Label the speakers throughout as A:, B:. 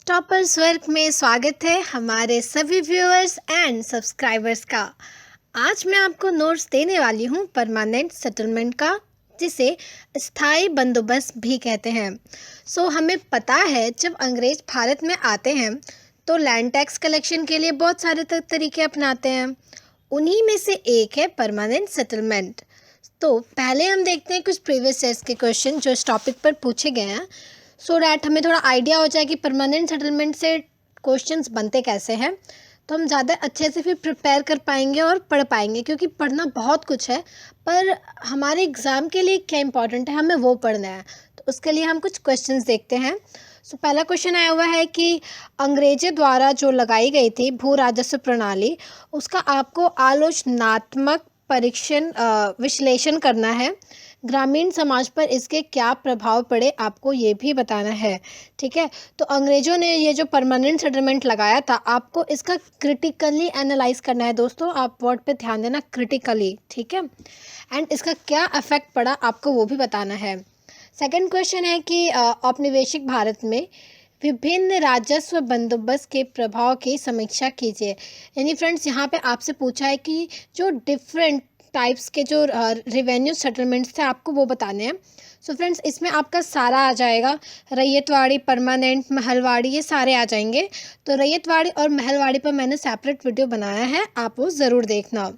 A: Toppers work में स्वागत है हमारे सभी व्यूअर्स एंड सब्सक्राइबर्स का। आज मैं आपको नोट्स देने वाली हूँ परमानेंट सेटलमेंट का, जिसे स्थायी बंदोबस्त भी कहते हैं। हमें पता है जब अंग्रेज भारत में आते हैं तो लैंड टैक्स कलेक्शन के लिए बहुत सारे तरीके अपनाते हैं। उन्हीं में से एक है परमानेंट सेटलमेंट। तो पहले हम देखते हैं कुछ प्रीवियस ईयर्स के क्वेश्चन जो इस टॉपिक पर पूछे गए हैं, सो डैट हमें थोड़ा आइडिया हो जाए कि परमानेंट सेटलमेंट से क्वेश्चंस बनते कैसे हैं। तो हम ज़्यादा अच्छे से फिर प्रिपेयर कर पाएंगे और पढ़ पाएंगे, क्योंकि पढ़ना बहुत कुछ है पर हमारे एग्ज़ाम के लिए क्या इंपॉर्टेंट है हमें वो पढ़ना है। तो उसके लिए हम कुछ क्वेश्चंस देखते हैं। पहला क्वेश्चन आया हुआ है कि अंग्रेजों द्वारा जो लगाई गई थी भू राजस्व प्रणाली, उसका आपको आलोचनात्मक परीक्षण विश्लेषण करना है। ग्रामीण समाज पर इसके क्या प्रभाव पड़े आपको ये भी बताना है। ठीक है, तो अंग्रेजों ने ये जो परमानेंट सेटलमेंट लगाया था, आपको इसका क्रिटिकली एनालाइज करना है। दोस्तों आप वर्ड पे ध्यान देना, क्रिटिकली, ठीक है, एंड इसका क्या इफेक्ट पड़ा आपको वो भी बताना है। सेकंड क्वेश्चन है कि औपनिवेशिक भारत में विभिन्न राजस्व बंदोबस्त के प्रभाव की समीक्षा कीजिए। यानी फ्रेंड्स यहाँ पे आपसे पूछा है कि जो डिफरेंट टाइप्स के जो रेवेन्यू सेटलमेंट्स थे आपको वो बताने हैं। फ्रेंड्स इसमें आपका सारा आ जाएगा, रैयतवाड़ी, परमानेंट, महलवाड़ी, ये सारे आ जाएंगे। तो रैयतवाड़ी और महलवाड़ी पर मैंने सेपरेट वीडियो बनाया है, आप वो ज़रूर देखना।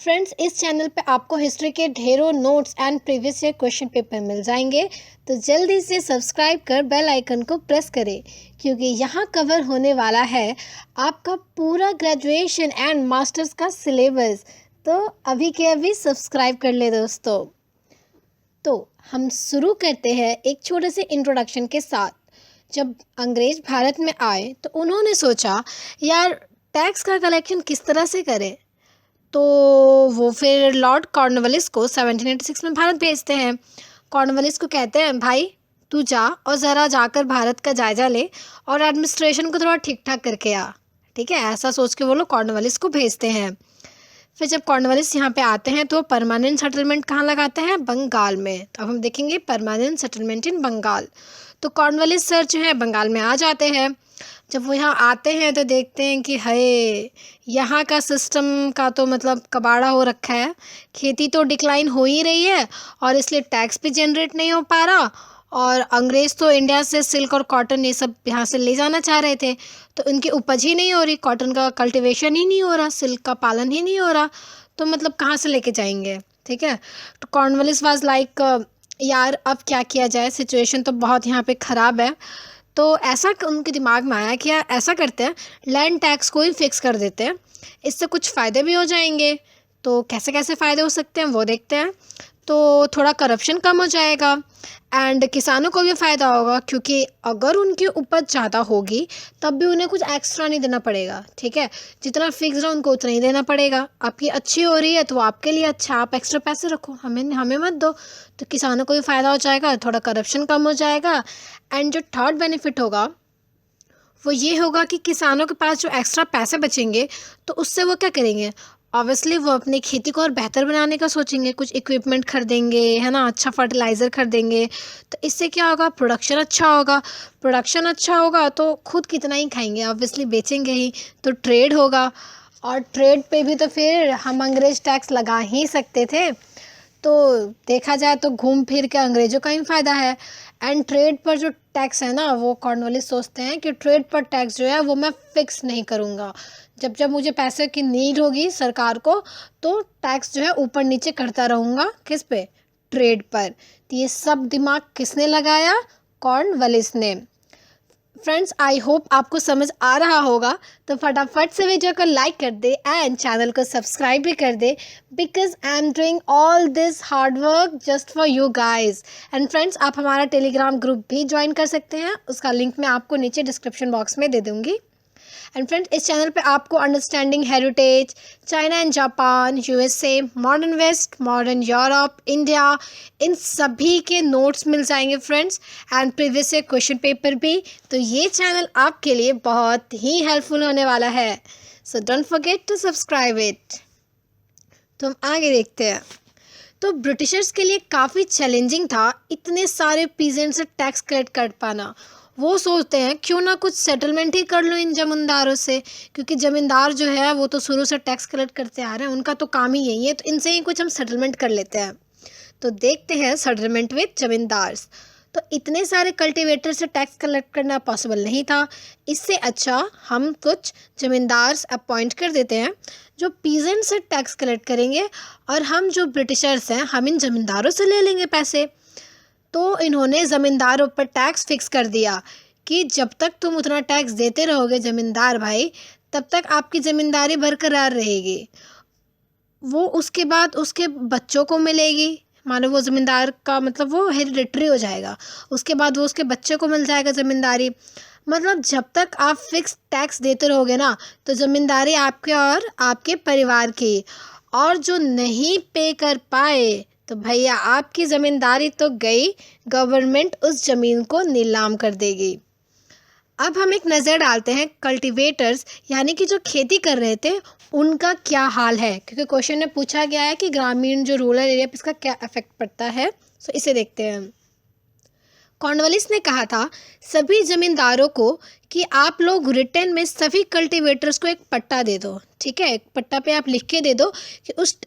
A: फ्रेंड्स इस चैनल पे आपको हिस्ट्री के ढेरों notes and previous year question paper मिल जाएंगे, तो जल्दी से सब्सक्राइब कर बेल आइकन को प्रेस करें, क्योंकि यहाँ कवर होने वाला है आपका पूरा ग्रेजुएशन एंड मास्टर्स का सिलेबस। तो अभी के अभी सब्सक्राइब कर ले दोस्तों। तो हम शुरू करते हैं एक छोटे से इंट्रोडक्शन के साथ। जब अंग्रेज भारत में आए तो उन्होंने सोचा यार टैक्स का कलेक्शन किस तरह से करें, तो वो फिर लॉर्ड कॉर्नवालिस को 1786 में भारत भेजते हैं। कॉर्नवालिस को कहते हैं भाई तू जा और ज़रा जाकर भारत का जायज़ा ले और एडमिनिस्ट्रेशन को थोड़ा ठीक ठाक करके आ। ठीक है, ऐसा सोच के वो लोग कॉर्नवालिस को भेजते हैं। फिर जब कॉर्नवालिस यहाँ पे आते हैं तो परमानेंट सेटलमेंट कहाँ लगाते हैं? बंगाल में। तो अब हम देखेंगे परमानेंट सेटलमेंट इन बंगाल। तो कॉर्नवालिस सर जो है बंगाल में आ जाते हैं। जब वो यहाँ आते हैं तो देखते हैं कि हाय, यहाँ का सिस्टम का तो मतलब कबाड़ा हो रखा है। खेती तो डिक्लाइन हो ही रही है और इसलिए टैक्स भी जनरेट नहीं हो पा रहा, और अंग्रेज़ तो इंडिया से सिल्क और कॉटन ये सब यहाँ से ले जाना चाह रहे थे, तो इनकी उपज ही नहीं हो रही, कॉटन का कल्टीवेशन ही नहीं हो रहा, सिल्क का पालन ही नहीं हो रहा, तो मतलब कहाँ से लेके जाएंगे। ठीक है, तो कॉर्नवालिस वाज लाइक यार अब क्या किया जाए, सिचुएशन तो बहुत यहाँ पे ख़राब है। तो ऐसा उनके दिमाग में आया कि यार ऐसा करते हैं, लैंड टैक्स को ही फिक्स कर देते हैं, इससे कुछ फ़ायदे भी हो जाएंगे। तो कैसे कैसे फ़ायदे हो सकते हैं वो देखते हैं। तो थोड़ा करप्शन कम हो जाएगा एंड किसानों को भी फ़ायदा होगा, क्योंकि अगर उनकी उपज ज़्यादा होगी तब भी उन्हें कुछ एक्स्ट्रा नहीं देना पड़ेगा। ठीक है, जितना फिक्स है उनको उतना ही देना पड़ेगा। आपकी अच्छी हो रही है तो आपके लिए अच्छा, आप एक्स्ट्रा पैसे रखो, हमें हमें मत दो। तो किसानों को भी फ़ायदा हो जाएगा, थोड़ा करप्शन कम हो जाएगा। एंड जो थर्ड बेनिफिट होगा वो ये होगा कि किसानों के पास जो एक्स्ट्रा पैसे बचेंगे तो उससे वो क्या करेंगे, ऑब्वियसली वो अपनी खेती को और बेहतर बनाने का सोचेंगे, कुछ इक्विपमेंट खरीदेंगे, है ना, अच्छा फर्टिलाइज़र खरीदेंगे। तो इससे क्या होगा, प्रोडक्शन अच्छा होगा। प्रोडक्शन अच्छा होगा तो खुद कितना ही खाएंगे, ऑब्वियसली बेचेंगे ही। तो ट्रेड होगा, और ट्रेड पे भी तो फिर हम अंग्रेज टैक्स लगा ही सकते थे। तो देखा जाए तो घूम फिर के अंग्रेज़ों का ही फ़ायदा है। एंड ट्रेड पर जो टैक्स है ना, वो कॉर्नवालिस सोचते हैं कि ट्रेड पर टैक्स जो है वो मैं फ़िक्स नहीं करूँगा। जब जब मुझे पैसे की नीड होगी सरकार को, तो टैक्स जो है ऊपर नीचे करता रहूँगा। किस पे? ट्रेड पर। तो ये सब दिमाग किसने लगाया? कॉर्नवालिस ने। फ्रेंड्स आई होप आपको समझ आ रहा होगा, तो फटाफट से वीडियो को लाइक कर दे एंड चैनल को सब्सक्राइब भी कर दे, because I am doing all this hard work just for you guys. And friends आप हमारा टेलीग्राम ग्रुप भी ज्वाइन कर सकते हैं, उसका लिंक मैं आपको नीचे डिस्क्रिप्शन बॉक्स में दे दूँगी। एंड फ्रेंड्स इस चैनल पे आपको understanding heritage, China and Japan, USA, modern west, modern Europe, India, इन सभी के नोट्स मिल जाएंगे friends, and previous year question paper भी। तो ये चैनल आपके लिए बहुत ही हेल्पफुल होने वाला है, so don't forget to subscribe it. तो हम आगे देखते हैं। तो ब्रिटिशर्स के लिए काफ़ी चैलेंजिंग था इतने सारे पीजेंट से टैक्स कलेक्ट कर पाना। वो सोचते हैं क्यों ना कुछ सेटलमेंट ही कर लो इन ज़मींदारों से, क्योंकि ज़मींदार जो है वो तो शुरू से टैक्स कलेक्ट करते आ रहे हैं, उनका तो काम ही यही है, तो इनसे ही कुछ हम सेटलमेंट कर लेते हैं। तो देखते हैं सेटलमेंट विद जमींदार्स। तो इतने सारे कल्टीवेटर से टैक्स कलेक्ट करना पॉसिबल नहीं था। इससे अच्छा हम कुछ जमींदार्स अपॉइंट कर देते हैं जो पीजेंट से टैक्स कलेक्ट करेंगे, और हम जो ब्रिटिशर्स हैं हम इन जमींदारों से ले लेंगे पैसे। तो इन्होंने ज़मींदारों पर टैक्स फिक्स कर दिया कि जब तक तुम उतना टैक्स देते रहोगे ज़मींदार भाई, तब तक आपकी ज़मींदारी बरकरार रहेगी। वो उसके बाद उसके बच्चों को मिलेगी, मानो वो ज़मींदार का मतलब वो हेरिडिटरी हो जाएगा, उसके बाद वो उसके बच्चे को मिल जाएगा ज़मींदारी। मतलब जब तक आप फिक्स टैक्स देते रहोगे ना, तो ज़मींदारी आपके और आपके परिवार की। और जो नहीं पे कर पाए तो भैया आपकी ज़मींदारी तो गई, गवर्नमेंट उस ज़मीन को नीलाम कर देगी। अब हम एक नज़र डालते हैं कल्टीवेटर्स यानी कि जो खेती कर रहे थे उनका क्या हाल है, क्योंकि क्वेश्चन में पूछा गया है कि ग्रामीण जो रूरल एरिया पर इसका क्या इफेक्ट पड़ता है। सो इसे देखते हैं। कॉर्नवालिस ने कहा था सभी जमींदारों को कि आप लोग रिटर्न में सभी कल्टीवेटर्स को एक पट्टा दे दो। ठीक है, एक पट्टा पे आप लिख के दे दो कि उस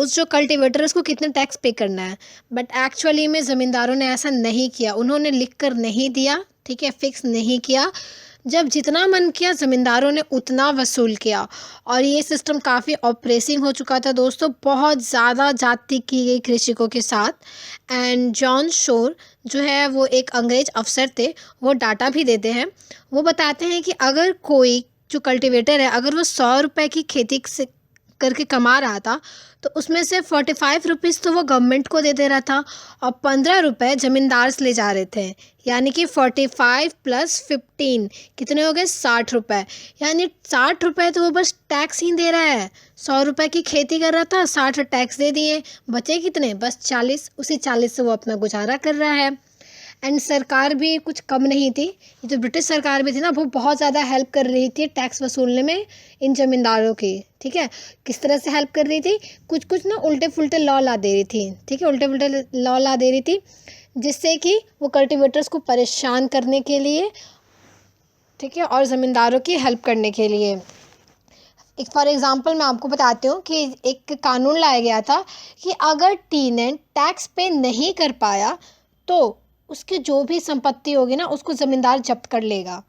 A: जो कल्टीवेटर उसको कितने टैक्स पे करना है। बट एक्चुअली में ज़मींदारों ने ऐसा नहीं किया, उन्होंने लिख कर नहीं दिया। ठीक है, फिक्स नहीं किया। जब जितना मन किया ज़मींदारों ने उतना वसूल किया, और ये सिस्टम काफ़ी ऑपरेसिंग हो चुका था दोस्तों, बहुत ज़्यादा जाति की गई कृषकों के साथ। एंड जॉन शोर जो है वो एक अंग्रेज अफसर थे, वो डाटा भी देते हैं। वो बताते हैं कि अगर कोई जो कल्टीवेटर है अगर वो 100 रुपये की खेती से करके कमा रहा था, तो उसमें से 45 रुपीज़ तो वो गवर्नमेंट को दे दे रहा था, और 15 रुपये ज़मींदार से ले जा रहे थे। यानी कि 45 + 15 कितने हो गए, 60 रुपये। यानी 60 रुपये तो वो बस टैक्स ही दे रहा है। 100 रुपये की खेती कर रहा था, 60 टैक्स दे दिए, बचे कितने, बस 40। उसी 40 से वो अपना गुजारा कर रहा है। एंड सरकार भी कुछ कम नहीं थी, ये जो ब्रिटिश सरकार भी थी ना, वो बहुत ज़्यादा हेल्प कर रही थी टैक्स वसूलने में इन ज़मींदारों की। ठीक है, किस तरह से हेल्प कर रही थी, कुछ कुछ ना उल्टे फुल्टे लॉ ला दे रही थी। ठीक है, उल्टे फुल्टे लॉ ला दे रही थी जिससे कि वो कल्टीवेटर्स को परेशान करने के लिए, ठीक है, और ज़मींदारों की हेल्प करने के लिए। एक फॉर एग्ज़ाम्पल मैं आपको बताती हूँ कि एक कानून लाया गया था कि अगर टेनेंट टैक्स पे नहीं कर पाया तो उसकी जो भी संपत्ति होगी ना उसको ज़मींदार जब्त कर लेगा।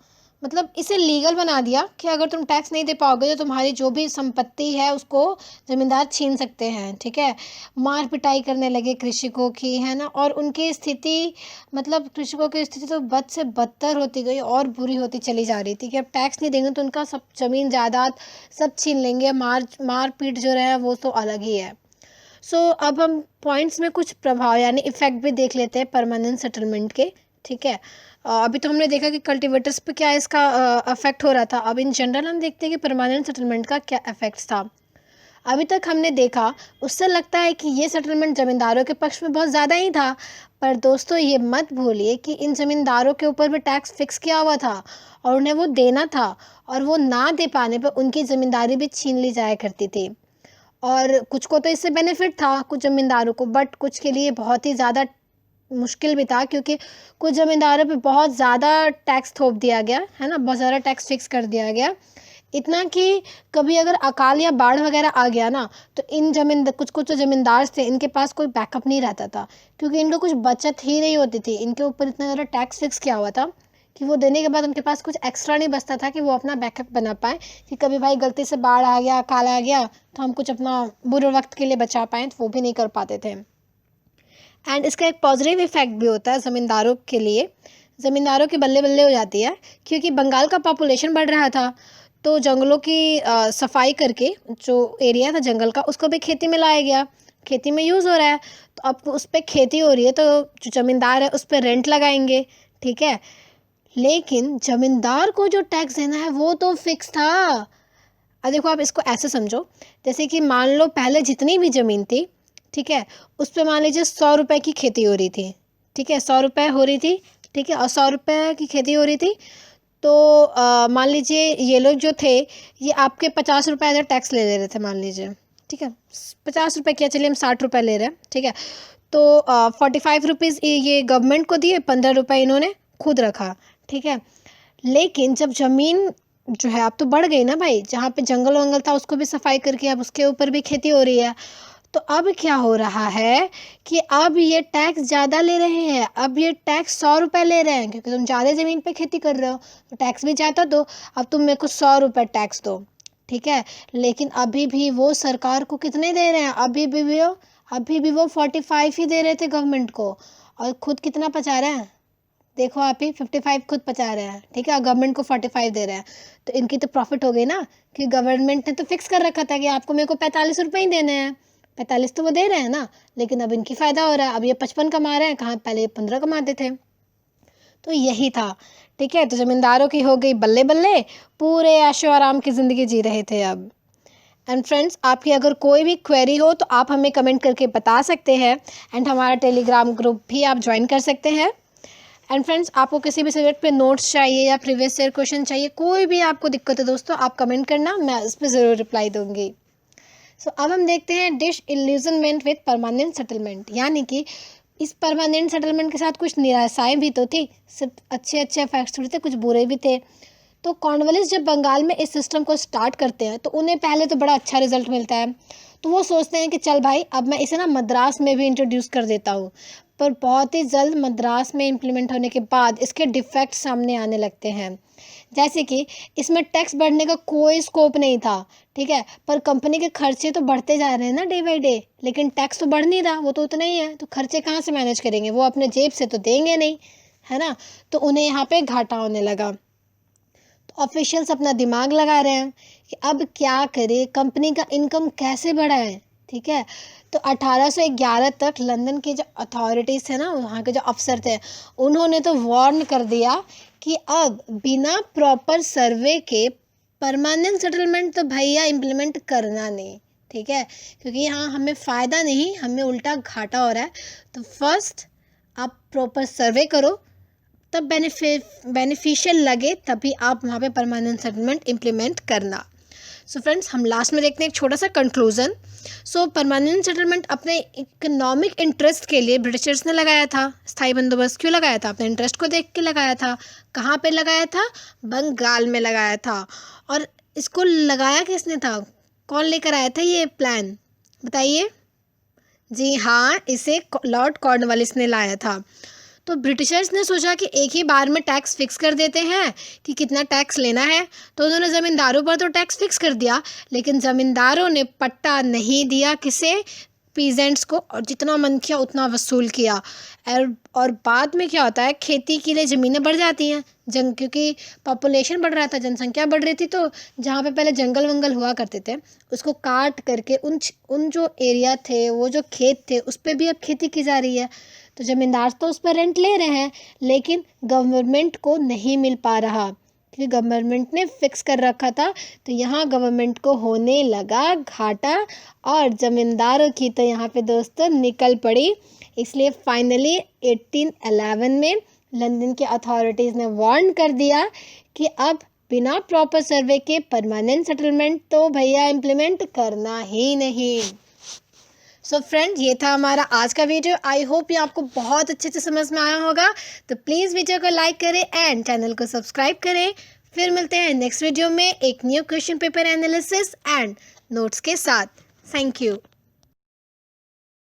A: मतलब इसे लीगल बना दिया कि अगर तुम टैक्स नहीं दे पाओगे तो तुम्हारी जो भी संपत्ति है उसको ज़मींदार छीन सकते हैं। ठीक है, मार पिटाई करने लगे कृषकों की, है ना, और उनकी स्थिति, मतलब कृषकों की स्थिति तो बद से बदतर होती गई और बुरी होती चली जा रही थी कि अब टैक्स नहीं देंगे तो उनका सब ज़मीन जायदाद सब छीन लेंगे। मार पीट जो रहा है वो तो अलग ही है। अब हम पॉइंट्स में कुछ प्रभाव यानी इफ़ेक्ट भी देख लेते हैं परमानेंट सेटलमेंट के। ठीक है, अभी तो हमने देखा कि कल्टीवेटर्स पे क्या इसका अफेक्ट हो रहा था। अब इन जनरल हम देखते हैं कि परमानेंट सेटलमेंट का क्या इफेक्ट्स था। अभी तक हमने देखा, उससे लगता है कि ये सेटलमेंट ज़मींदारों के पक्ष में बहुत ज़्यादा ही था। पर दोस्तों ये मत भूलिए कि इन ज़मींदारों के ऊपर भी टैक्स फिक्स किया हुआ था और उन्हें वो देना था, और वो ना दे पाने पर उनकी ज़मींदारी भी छीन ली जाया करती थी। और कुछ को तो इससे बेनिफिट था, कुछ ज़मींदारों को, बट कुछ के लिए बहुत ही ज़्यादा मुश्किल भी था, क्योंकि कुछ ज़मींदारों पे बहुत ज़्यादा टैक्स थोप दिया गया, है ना, बहुत ज़्यादा टैक्स फिक्स कर दिया गया। इतना कि कभी अगर अकाल या बाढ़ वगैरह आ गया ना, तो कुछ कुछ जो ज़मींदार थे इनके पास कोई बैकअप नहीं रहता था, क्योंकि इनको कुछ बचत ही नहीं होती थी। इनके ऊपर इतना ज़्यादा टैक्स फिक्स किया हुआ था कि वो देने के बाद उनके पास कुछ एक्स्ट्रा नहीं बचता था कि वो अपना बैकअप बना पाएँ, कि कभी भाई गलती से बाढ़ आ गया, अकाल आ गया, तो हम कुछ अपना बुरे वक्त के लिए बचा पाएँ, तो वो भी नहीं कर पाते थे। एंड इसका एक पॉजिटिव इफेक्ट भी होता है ज़मींदारों के लिए। ज़मींदारों की बल्ले बल्ले हो जाती है, क्योंकि बंगाल का पॉपुलेशन बढ़ रहा था, तो जंगलों की सफाई करके जो एरिया था जंगल का उसको भी खेती में लाया गया, खेती में यूज़ हो रहा है। तो अब उस पर खेती हो रही है, तो जो ज़मींदार है उस पर रेंट लगाएंगे। ठीक है, लेकिन ज़मींदार को जो टैक्स देना है वो तो फिक्स था। अब देखो, आप इसको ऐसे समझो, जैसे कि मान लो पहले जितनी भी ज़मीन थी, ठीक है, उस पर मान लीजिए 100 रुपये की खेती हो रही थी। ठीक है, 100 रुपये हो रही थी, ठीक है, और 100 रुपये की खेती हो रही थी, तो मान लीजिए ये लोग जो थे ये आपके 50 रुपये अगर टैक्स ले रहे थे, मान लीजिए, ठीक है, 50 रुपये किया, चलिए हम 60 रुपये ले रहे हैं। ठीक है, तो 45 रुपीज़ ये गवर्नमेंट को दिए, 15 रुपये इन्होंने खुद रखा। ठीक है। लेकिन जब ज़मीन जो है अब तो बढ़ गई ना भाई, जहाँ पे जंगल वंगल था उसको भी सफाई करके अब उसके ऊपर भी खेती हो रही है। तो अब क्या हो रहा है कि अब ये टैक्स ज़्यादा ले रहे हैं। अब ये टैक्स 100 रुपये ले रहे हैं, क्योंकि तुम ज़्यादा ज़मीन पे खेती कर रहे हो तो टैक्स भी ज़्यादा दो। अब तुम मेरे को 100 रुपये टैक्स दो, ठीक है। लेकिन अभी भी वो सरकार को कितने दे रहे हैं, अभी भी वो 45 ही दे रहे थे गवर्नमेंट को, और खुद कितना बचा रहे हैं, देखो आप ही 55 खुद बचा रहे हैं, ठीक है, और गवर्नमेंट को 45 दे रहे हैं। तो इनकी तो प्रॉफिट हो गई ना, कि गवर्नमेंट ने तो फिक्स कर रखा था कि आपको मेरे को 45 रुपये ही देने हैं, 45 तो वो दे रहे हैं ना। लेकिन अब इनकी फ़ायदा हो रहा है, अब ये 55 कमा रहे हैं, कहाँ पहले ये 15 कमाते थे। तो यही था, ठीक है। तो ज़मींदारों की हो गई बल्ले बल्ले, पूरे ऐशो आराम की ज़िंदगी जी रहे थे अब। एंड फ्रेंड्स, आपकी अगर कोई भी क्वेरी हो तो आप हमें कमेंट करके बता सकते हैं, एंड हमारा टेलीग्राम ग्रुप भी आप ज्वाइन कर सकते हैं। एंड फ्रेंड्स, आपको किसी भी सब्जेक्ट पे नोट्स चाहिए या प्रीवियस ईयर क्वेश्चन चाहिए, कोई भी आपको दिक्कत है दोस्तों, आप कमेंट करना, मैं उस पर ज़रूर रिप्लाई दूंगी। सो अब हम देखते हैं डिश इल्यूजनमेंट विद परमानेंट सेटलमेंट, यानी कि इस परमानेंट सेटलमेंट के साथ कुछ निराशाएं भी तो थी, सिर्फ अच्छे अच्छे फैक्ट्स थोड़े थे, कुछ बुरे भी थे। तो कॉर्नवालिस जब बंगाल में इस सिस्टम को स्टार्ट करते हैं तो उन्हें पहले तो बड़ा अच्छा रिजल्ट मिलता है। तो वो सोचते हैं कि चल भाई, अब मैं इसे ना मद्रास में भी इंट्रोड्यूस कर देता हूँ। पर बहुत ही जल्द मद्रास में इम्प्लीमेंट होने के बाद इसके डिफेक्ट सामने आने लगते हैं। जैसे कि इसमें टैक्स बढ़ने का कोई स्कोप नहीं था, ठीक है, पर कंपनी के खर्चे तो बढ़ते जा रहे हैं ना डे बाई डे, लेकिन टैक्स तो बढ़ नहीं रहा, वो तो उतना ही है। तो खर्चे कहाँ से मैनेज करेंगे, वो अपने जेब से तो देंगे नहीं, है ना। तो उन्हें यहाँ पे घाटा होने लगा। तो ऑफिशियल्स अपना दिमाग लगा रहे हैं कि अब क्या करें, कंपनी का इनकम कैसे बढ़ाएं, ठीक है। तो 1811 तक लंदन के जो अथॉरिटीज़ थे ना, वहाँ के जो अफसर थे, उन्होंने तो वार्न कर दिया कि अब बिना प्रॉपर सर्वे के परमानेंट सेटलमेंट तो भैया इम्प्लीमेंट करना नहीं, ठीक है, क्योंकि यहाँ हमें फ़ायदा नहीं, हमें उल्टा घाटा हो रहा है। तो फर्स्ट आप प्रॉपर सर्वे करो, तब बेनिफिशियल लगे तभी आप वहाँ पे परमानेंट सेटलमेंट इम्प्लीमेंट करना। सो फ्रेंड्स, हम लास्ट में देखते हैं एक छोटा सा कंक्लूजन। सो परमानेंट सेटलमेंट अपने इकोनॉमिक इंटरेस्ट के लिए ब्रिटिशर्स ने लगाया था। स्थायी बंदोबस्त क्यों लगाया था, अपने इंटरेस्ट को देख के लगाया था। कहाँ पे लगाया था, बंगाल में लगाया था। और इसको लगाया किसने था, कौन लेकर आया था ये प्लान, बताइए। जी हाँ, इसे लॉर्ड कॉर्नवालिस ने लाया था। तो ब्रिटिशर्स ने सोचा कि एक ही बार में टैक्स फिक्स कर देते हैं कि कितना टैक्स लेना है। तो उन्होंने ज़मींदारों पर तो टैक्स फिक्स कर दिया, लेकिन ज़मींदारों ने पट्टा नहीं दिया किसे, पीजेंट्स को, और जितना मन किया उतना वसूल किया। और बाद में क्या होता है, खेती के लिए ज़मीनें बढ़ जाती हैं, क्योंकि पॉपुलेशन बढ़ रहा था, जनसंख्या बढ़ रही थी। तो जहाँ पे पहले जंगल वंगल हुआ करते थे, उसको काट करके उन जो एरिया थे, वो जो खेत थे, उस पर भी अब खेती की जा रही है। तो ज़मींदार तो उस पर रेंट ले रहे हैं, लेकिन गवर्नमेंट को नहीं मिल पा रहा, क्योंकि गवर्नमेंट ने फिक्स कर रखा था। तो यहाँ गवर्नमेंट को होने लगा घाटा, और ज़मींदारों की तो यहाँ पे दोस्तों निकल पड़ी। इसलिए फाइनली 1811 में लंदन के अथॉरिटीज़ ने वार्न कर दिया कि अब बिना प्रॉपर सर्वे के परमानेंट सेटलमेंट तो भैया इम्प्लीमेंट करना ही नहीं। सो फ्रेंड, ये था हमारा आज का वीडियो। आई होप ये आपको बहुत अच्छे से समझ में आया होगा। तो प्लीज़ वीडियो को लाइक करें एंड चैनल को सब्सक्राइब करें। फिर मिलते हैं नेक्स्ट वीडियो में एक new question paper analysis and notes के साथ। Thank you.